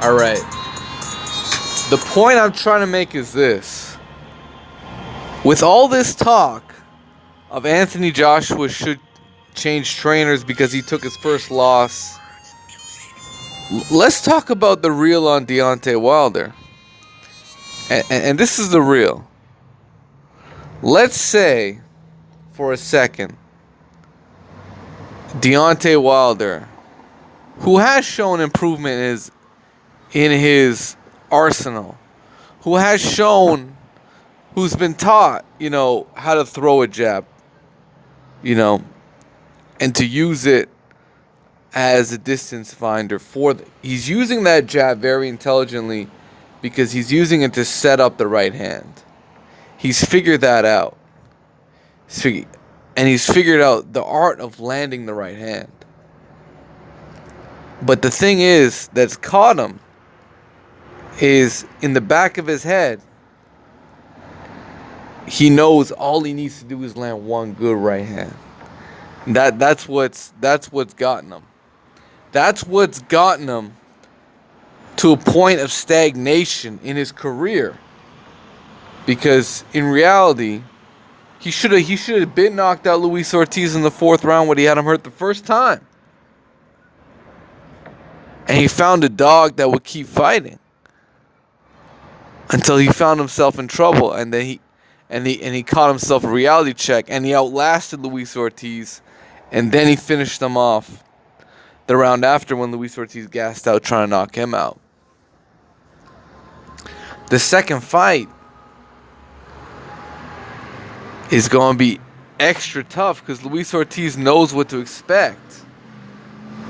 Alright. The point I'm trying to make is this. With all this talk of Anthony Joshua should change trainers because he took his first loss, let's talk about the real on Deontay Wilder. And this is the real. Let's say, for a second, Deontay Wilder, who has shown improvement in his arsenal, who's been taught, how to throw a jab, and to use it as a distance finder he's using that jab very intelligently because he's using it to set up the right hand. He's figured that out. And he's figured out the art of landing the right hand. But the thing that's caught him is in the back of his head. He knows all he needs to do is land one good right hand. That's what's gotten him. That's what's gotten him to a point of stagnation in his career. Because in reality, he should have been knocked out Luis Ortiz in the 4th round when he had him hurt the first time. And he found a dog that would keep fighting until he found himself in trouble, and then he caught himself a reality check, and he outlasted Luis Ortiz, and then he finished him off the round after when Luis Ortiz gassed out trying to knock him out. The second fight is going to be extra tough because Luis Ortiz knows what to expect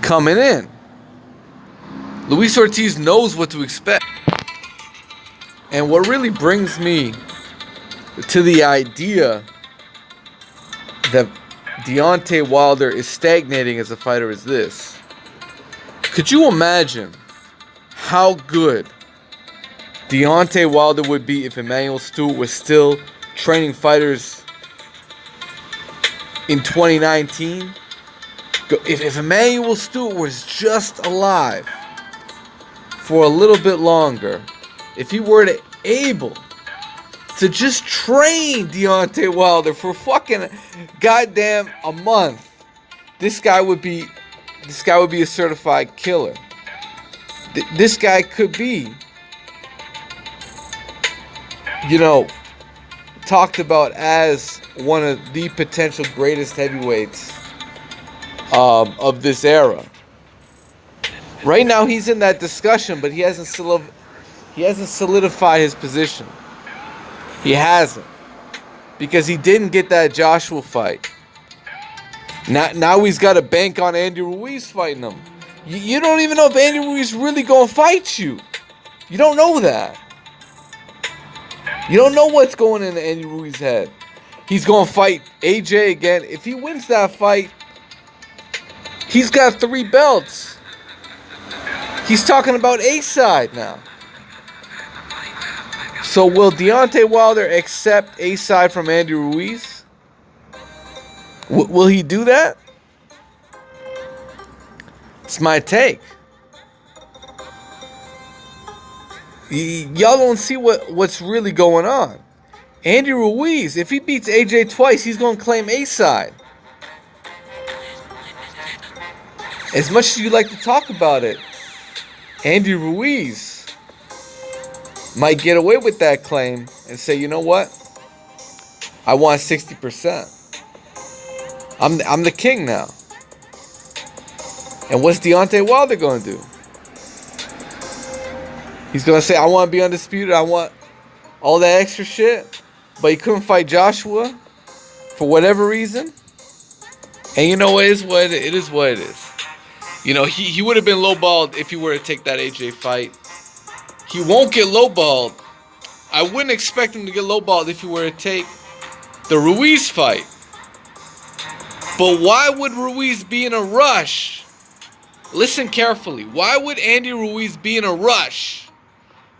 coming in. Luis Ortiz knows what to expect. And what really brings me to the idea that Deontay Wilder is stagnating as a fighter is this. Could you imagine how good Deontay Wilder would be if Emmanuel Steward was still training fighters in 2019? If Emmanuel Steward was just alive for a little bit longer, if he were able to just train Deontay Wilder for fucking goddamn a month, this guy would be a certified killer. This guy could be, talked about as one of the potential greatest heavyweights of this era. Right now he's in that discussion, but he hasn't solidified his position. He hasn't. Because he didn't get that Joshua fight. Now he's got to bank on Andy Ruiz fighting him. You don't even know if Andy Ruiz really going to fight you. You don't know that. You don't know what's going in Andy Ruiz's head. He's going to fight AJ again. If he wins that fight, he's got 3 belts. He's talking about A-side now. So will Deontay Wilder accept A-side from Andy Ruiz? Will he do that? It's my take. Y'all don't see what's really going on. Andy Ruiz, if he beats AJ twice, he's going to claim A-side. As much as you like to talk about it, Andy Ruiz might get away with that claim and say, you know what? I want 60%. I'm the king now. And what's Deontay Wilder going to do? He's going to say, I want to be undisputed. I want all that extra shit. But he couldn't fight Joshua for whatever reason. And you know, it is what it is. He would have been lowballed if he were to take that AJ fight. He won't get lowballed. I wouldn't expect him to get lowballed if he were to take the Ruiz fight. But why would Ruiz be in a rush? Listen carefully. Why would Andy Ruiz be in a rush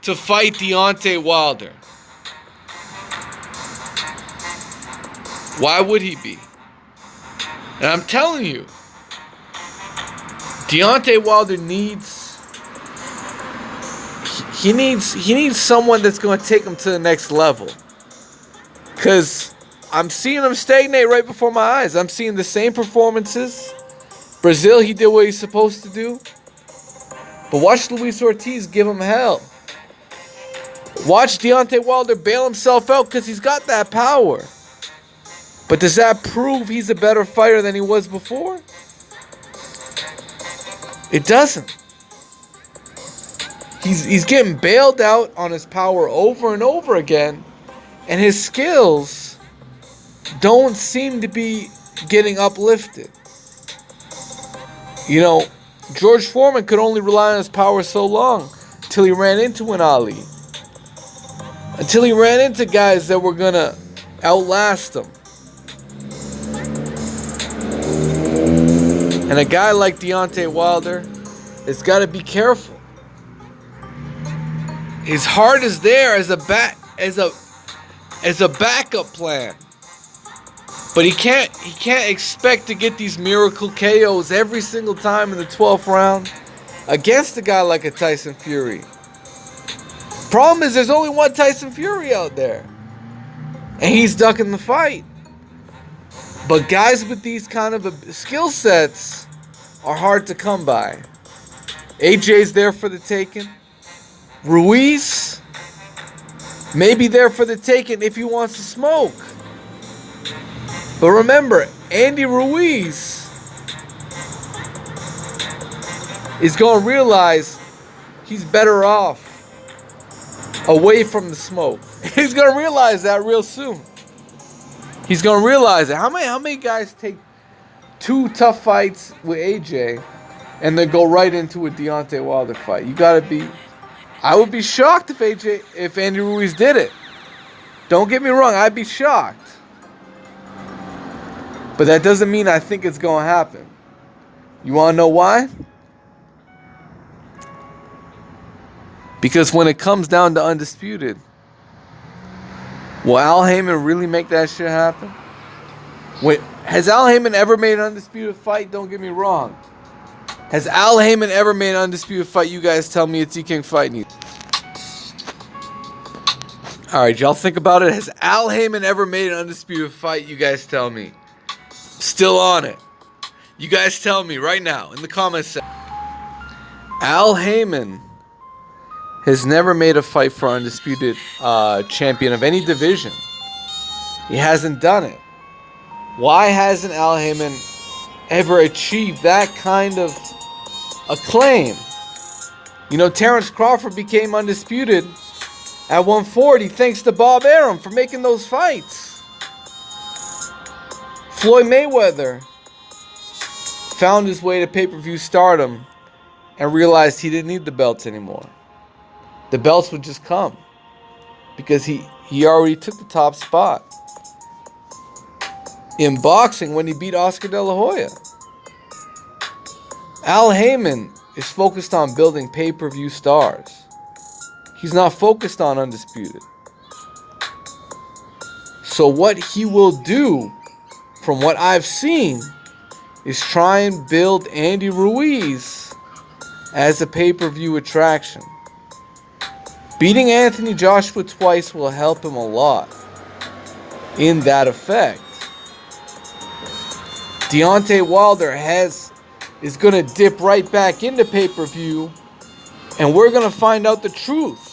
to fight Deontay Wilder? Why would he be? And I'm telling you, Deontay Wilder needs He needs someone that's going to take him to the next level. Because I'm seeing him stagnate right before my eyes. I'm seeing the same performances. Brazil, he did what he's supposed to do. But watch Luis Ortiz give him hell. Watch Deontay Wilder bail himself out because he's got that power. But does that prove he's a better fighter than he was before? It doesn't. He's getting bailed out on his power over and over again. And his skills don't seem to be getting uplifted. You know, George Foreman could only rely on his power so long until he ran into an Ali. Until he ran into guys that were going to outlast him. And a guy like Deontay Wilder has got to be careful. His heart is there as a backup plan. But he can't expect to get these miracle KOs every single time in the 12th round against a guy like a Tyson Fury. Problem is there's only one Tyson Fury out there. And he's ducking the fight. But guys with these kind of skill sets are hard to come by. AJ's there for the taking. Ruiz may be there for the taking if he wants to smoke. But remember, Andy Ruiz is going to realize he's better off away from the smoke. He's going to realize that real soon. He's going to realize it. How many guys take 2 tough fights with AJ and then go right into a Deontay Wilder fight? You got to be... I would be shocked if Andy Ruiz did it. Don't get me wrong, I'd be shocked. But that doesn't mean I think it's going to happen. You want to know why? Because when it comes down to Undisputed, will Al Heyman really make that shit happen? Has Al Heyman ever made an Undisputed fight? Don't get me wrong. Has Al Heyman ever made an Undisputed fight? You guys tell me it's King Fighting. Alright, y'all think about it. Has Al Heyman ever made an Undisputed fight? You guys tell me. Still on it. You guys tell me right now in the comments section. Al Heyman has never made a fight for Undisputed champion of any division. He hasn't done it. Why hasn't Al Heyman ever achieved that kind of acclaim? You know, Terrence Crawford became undisputed at 140 thanks to Bob Arum for making those fights. Floyd Mayweather found his way to pay-per-view stardom and realized he didn't need the belts anymore. The belts would just come because he already took the top spot. In boxing, when he beat Oscar De La Hoya, Al Heyman is focused on building pay-per-view stars. He's not focused on Undisputed. So what he will do, from what I've seen, is try and build Andy Ruiz as a pay-per-view attraction. Beating Anthony Joshua twice will help him a lot in that effect. Deontay Wilder is going to dip right back into pay-per-view, and we're going to find out the truth.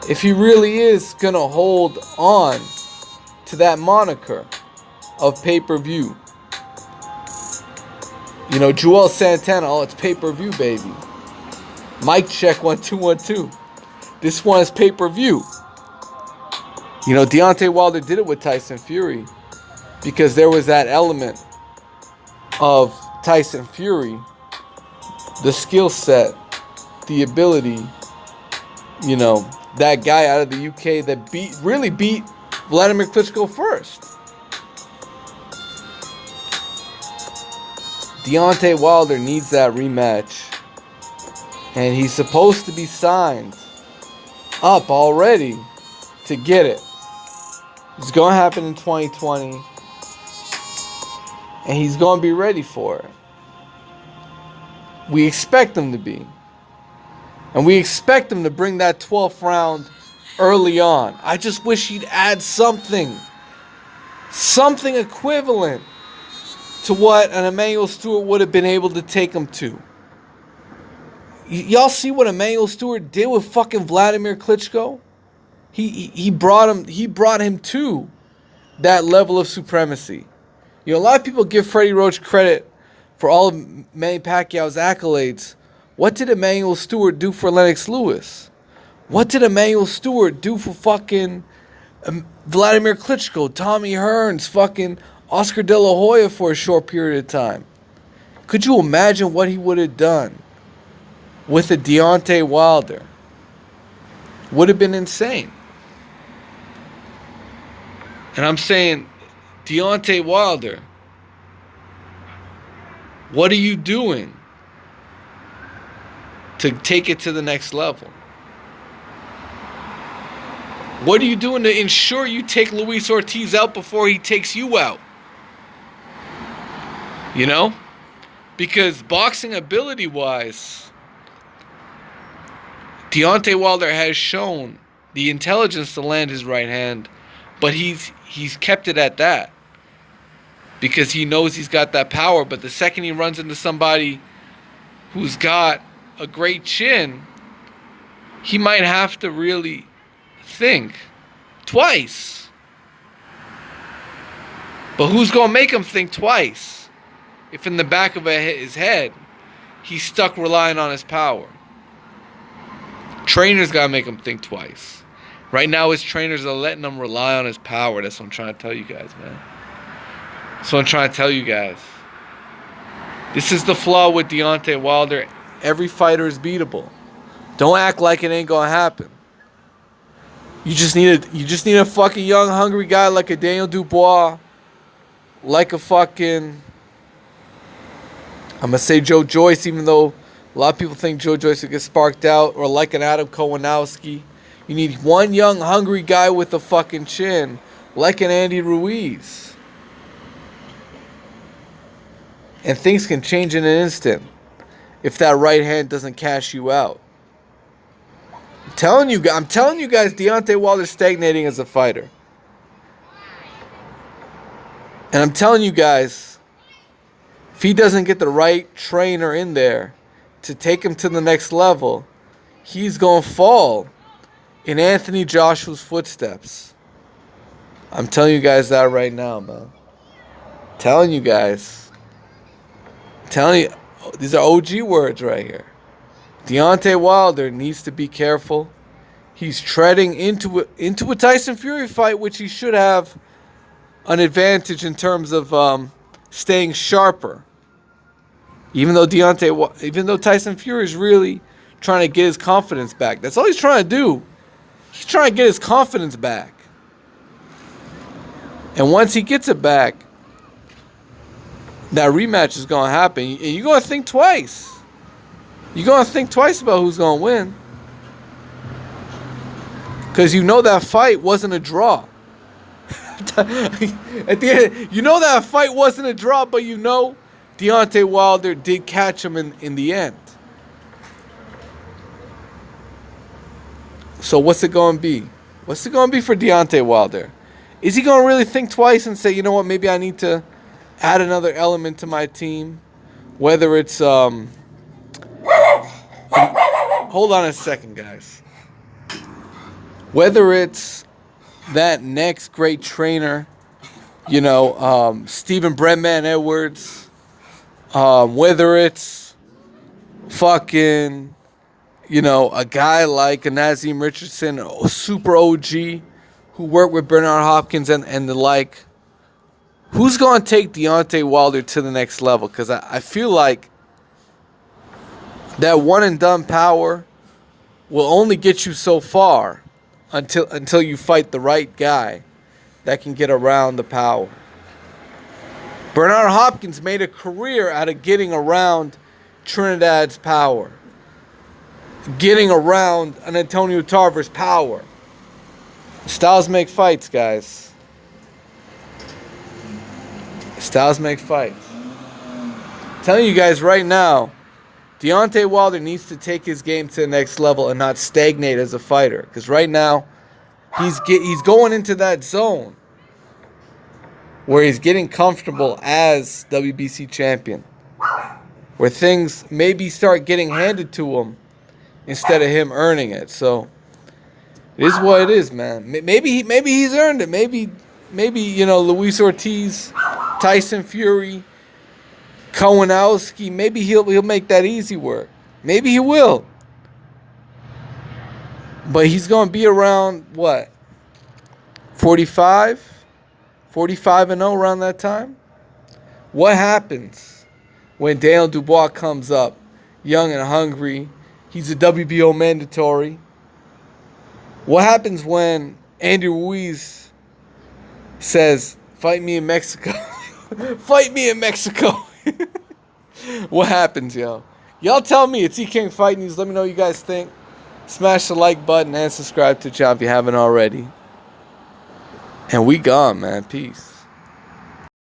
If he really is going to hold on to that moniker of pay-per-view. You know, Joel Santana, oh, it's pay-per-view, baby. Mic check 1 2 1 2. This one is pay-per-view. You know, Deontay Wilder did it with Tyson Fury because there was that element of Tyson Fury, the skill set, the ability, you know, that guy out of the UK that really beat Vladimir Klitschko first. Deontay Wilder needs that rematch. And he's supposed to be signed up already to get it. It's going to happen in 2020. And he's going to be ready for it. We expect him to be. And we expect him to bring that 12th round early on. I just wish he'd add something. Something equivalent to what an Emanuel Steward would have been able to take him to. Y'all see what Emanuel Steward did with fucking Vladimir Klitschko? He brought him to that level of supremacy. You know, a lot of people give Freddie Roach credit for all of Manny Pacquiao's accolades. What did Emanuel Steward do for Lennox Lewis? What did Emanuel Steward do for fucking Vladimir Klitschko, Tommy Hearns, fucking Oscar De La Hoya for a short period of time? Could you imagine what he would have done with a Deontay Wilder? Would have been insane. And I'm saying, Deontay Wilder, what are you doing to take it to the next level? What are you doing to ensure you take Luis Ortiz out before he takes you out? You know? Because boxing ability-wise, Deontay Wilder has shown the intelligence to land his right hand, but he's kept it at that because he knows he's got that power. But the second he runs into somebody who's got a great chin, he might have to really think twice. But who's going to make him think twice if in the back of his head he's stuck relying on his power? Trainers got to make him think twice. Right now, his trainers are letting him rely on his power. That's what I'm trying to tell you guys, man. That's what I'm trying to tell you guys. This is the flaw with Deontay Wilder. Every fighter is beatable. Don't act like it ain't gonna happen. You just need a fucking young, hungry guy like a Daniel Dubois, like a fucking, I'm gonna say Joe Joyce, even though a lot of people think Joe Joyce will get sparked out, or like an Adam Kowanowski. You need one young, hungry guy with a fucking chin, like an Andy Ruiz. And things can change in an instant if that right hand doesn't cash you out. I'm telling you guys, Deontay Wilder's stagnating as a fighter. And I'm telling you guys, if he doesn't get the right trainer in there to take him to the next level, he's going to fall in Anthony Joshua's footsteps. I'm telling you guys that right now, man. Telling you guys. Telling you, these are OG words right here. Deontay Wilder needs to be careful. He's treading into a Tyson Fury fight, which he should have an advantage in terms of staying sharper. Even though Tyson Fury is really trying to get his confidence back. That's all he's trying to do. He's trying to get his confidence back. And once he gets it back, that rematch is going to happen. And you're going to think twice. You're going to think twice about who's going to win. Because you know that fight wasn't a draw. At the end, you know that fight wasn't a draw, but you know Deontay Wilder did catch him in the end. So what's it going to be? What's it going to be for Deontay Wilder? Is he going to really think twice and say, you know what, maybe I need to add another element to my team? Whether it's... hold on a second, guys. Whether it's that next great trainer, Stephen Breadman Edwards, whether it's fucking... a guy like a Nazem Richardson, a super OG, who worked with Bernard Hopkins and the like. Who's going to take Deontay Wilder to the next level? Because I feel like that one-and-done power will only get you so far until you fight the right guy that can get around the power. Bernard Hopkins made a career out of getting around Trinidad's power. Getting around an Antonio Tarver's power. Styles make fights, guys. Styles make fights. I'm telling you guys right now, Deontay Wilder needs to take his game to the next level and not stagnate as a fighter. Because right now, he's going into that zone where he's getting comfortable as WBC champion, where things maybe start getting handed to him instead of him earning it. So it is what it is, man. Maybe he's earned it. Maybe Luis Ortiz, Tyson Fury, Kowanowski, maybe he'll make that easy work. Maybe he will. But he's going to be around, what, 45 and 0 around that time? What happens when Daniel Dubois comes up, young and hungry? He's a WBO mandatory. What happens when Andy Ruiz says, fight me in Mexico? Fight me in Mexico. What happens, yo? Y'all tell me. It's E-King Fight News. Let me know what you guys think. Smash the like button and subscribe to the channel if you haven't already. And we gone, man. Peace.